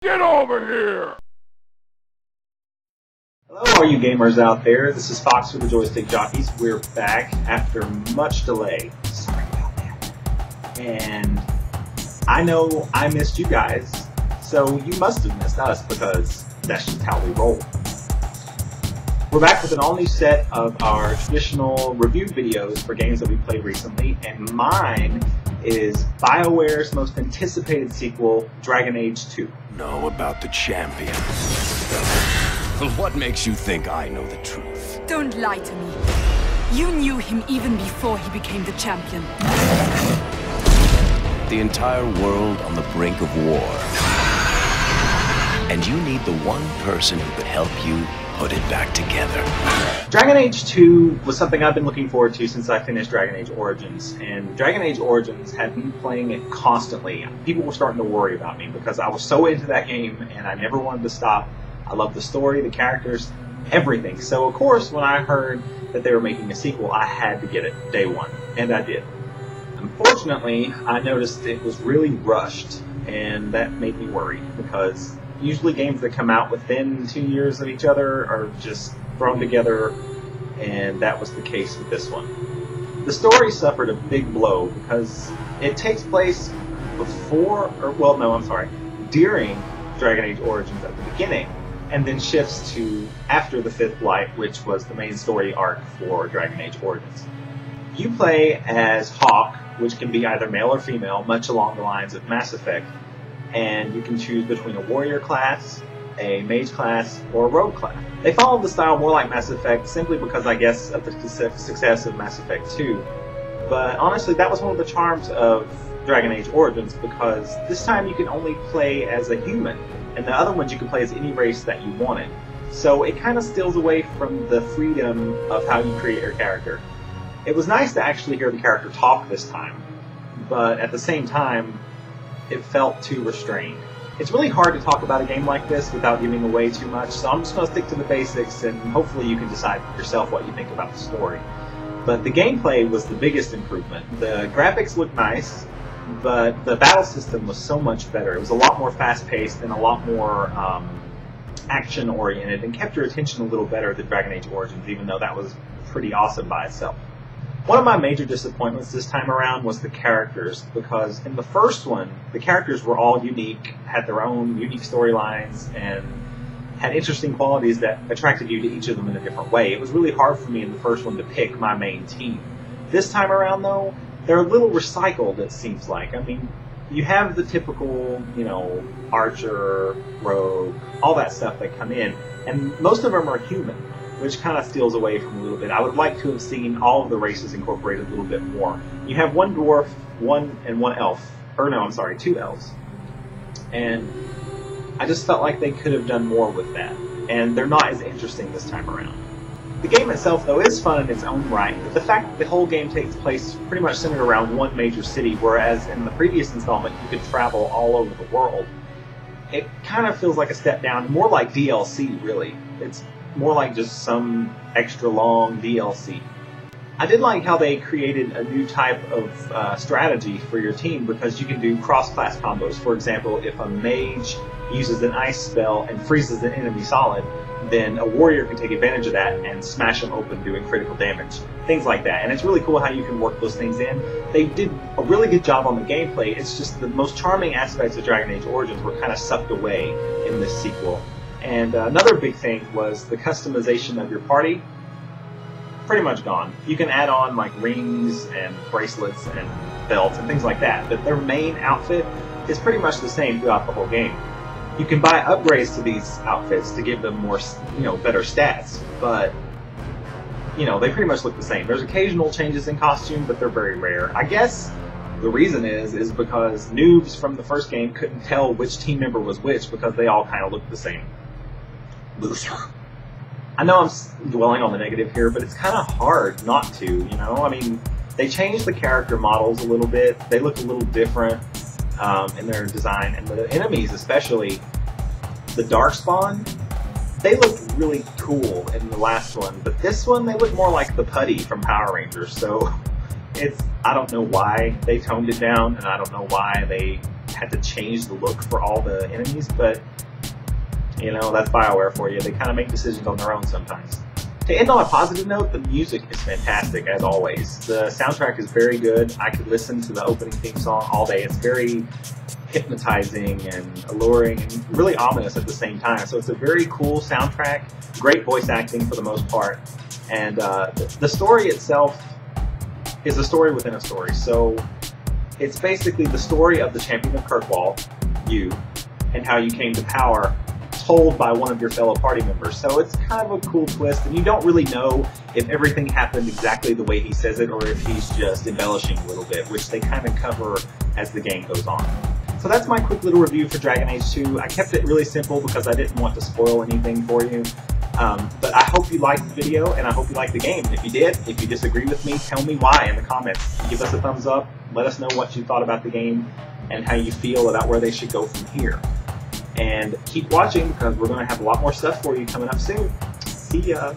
Get over here! Hello all you gamers out there, this is Fox with the Joystick Jockeys. We're back after much delay. Sorry about that. And I know I missed you guys, so you must have missed us because that's just how we roll. We're back with an all-new set of our traditional review videos for games that we played recently, and mine is BioWare's most anticipated sequel, Dragon Age 2. Know about the champion. What makes you think I know the truth? Don't lie to me. You knew him even before he became the champion. The entire world on the brink of war. And you need the one person who could help you put it back together. Dragon Age 2 was something I've been looking forward to since I finished Dragon Age Origins, and Dragon Age Origins had me playing it constantly. People were starting to worry about me because I was so into that game and I never wanted to stop. I loved the story, the characters, everything. So of course when I heard that they were making a sequel, I had to get it day one, and I did. Unfortunately, I noticed it was really rushed, and that made me worried because usually games that come out within 2 years of each other are just thrown together, and that was the case with this one. The story suffered a big blow because it takes place during Dragon Age Origins at the beginning, and then shifts to after the Fifth Light, which was the main story arc for Dragon Age Origins. You play as Hawk, which can be either male or female, much along the lines of Mass Effect, and you can choose between a warrior class, a mage class, or a rogue class. They followed the style more like Mass Effect simply because, I guess, of the success of Mass Effect 2. But honestly, that was one of the charms of Dragon Age Origins, because this time you can only play as a human, and the other ones you can play as any race that you wanted. So it kind of steals away from the freedom of how you create your character. It was nice to actually hear the character talk this time, but at the same time, it felt too restrained. It's really hard to talk about a game like this without giving away too much, so I'm just going to stick to the basics, and hopefully you can decide yourself what you think about the story. But the gameplay was the biggest improvement. The graphics looked nice, but the battle system was so much better. It was a lot more fast-paced and a lot more action-oriented, and kept your attention a little better than Dragon Age Origins, even though that was pretty awesome by itself. One of my major disappointments this time around was the characters, because in the first one, the characters were all unique, had their own unique storylines, and had interesting qualities that attracted you to each of them in a different way. It was really hard for me in the first one to pick my main team. This time around, though, they're a little recycled, it seems like. I mean, you have the typical, archer, rogue, all that stuff that come in, and most of them are human, which kind of steals away from a little bit. I would like to have seen all of the races incorporated a little bit more. You have one dwarf, two elves. And I just felt like they could have done more with that. And they're not as interesting this time around. The game itself, though, is fun in its own right. But the fact that the whole game takes place pretty much centered around one major city, whereas in the previous installment you could travel all over the world, it kind of feels like a step down, more like DLC, really. It's more like just some extra long DLC. I did like how they created a new type of strategy for your team, because you can do cross-class combos. For example, if a mage uses an ice spell and freezes an enemy solid, then a warrior can take advantage of that and smash them open, doing critical damage. Things like that. And it's really cool how you can work those things in. They did a really good job on the gameplay. It's just the most charming aspects of Dragon Age Origins were kind of sucked away in this sequel. And another big thing was the customization of your party. Pretty much gone. You can add on like rings and bracelets and belts and things like that, but their main outfit is pretty much the same throughout the whole game. You can buy upgrades to these outfits to give them more, better stats, but they pretty much look the same. There's occasional changes in costume, but they're very rare. I guess the reason is because noobs from the first game couldn't tell which team member was which, because they all kind of looked the same. Loser. I know I'm dwelling on the negative here, but it's kind of hard not to, I mean, they changed the character models a little bit. They look a little different in their design, and the enemies, especially the Darkspawn, they looked really cool in the last one, but this one, they look more like the Putty from Power Rangers, so I don't know why they toned it down, and I don't know why they had to change the look for all the enemies, but you know, that's BioWare for you. They kind of make decisions on their own sometimes. To end on a positive note, the music is fantastic, as always. The soundtrack is very good. I could listen to the opening theme song all day. It's very hypnotizing and alluring and really ominous at the same time. So it's a very cool soundtrack, great voice acting for the most part, and the story itself is a story within a story. So it's basically the story of the champion of Kirkwall, you, and how you came to power, told by one of your fellow party members. So it's kind of a cool twist, and you don't really know if everything happened exactly the way he says it or if he's just embellishing a little bit, which they kind of cover as the game goes on. So that's my quick little review for Dragon Age 2. I kept it really simple because I didn't want to spoil anything for you. But I hope you liked the video, and I hope you liked the game. If you did, if you disagree with me, tell me why in the comments. Give us a thumbs up. Let us know what you thought about the game and how you feel about where they should go from here. And keep watching because we're going to have a lot more stuff for you coming up soon. See ya!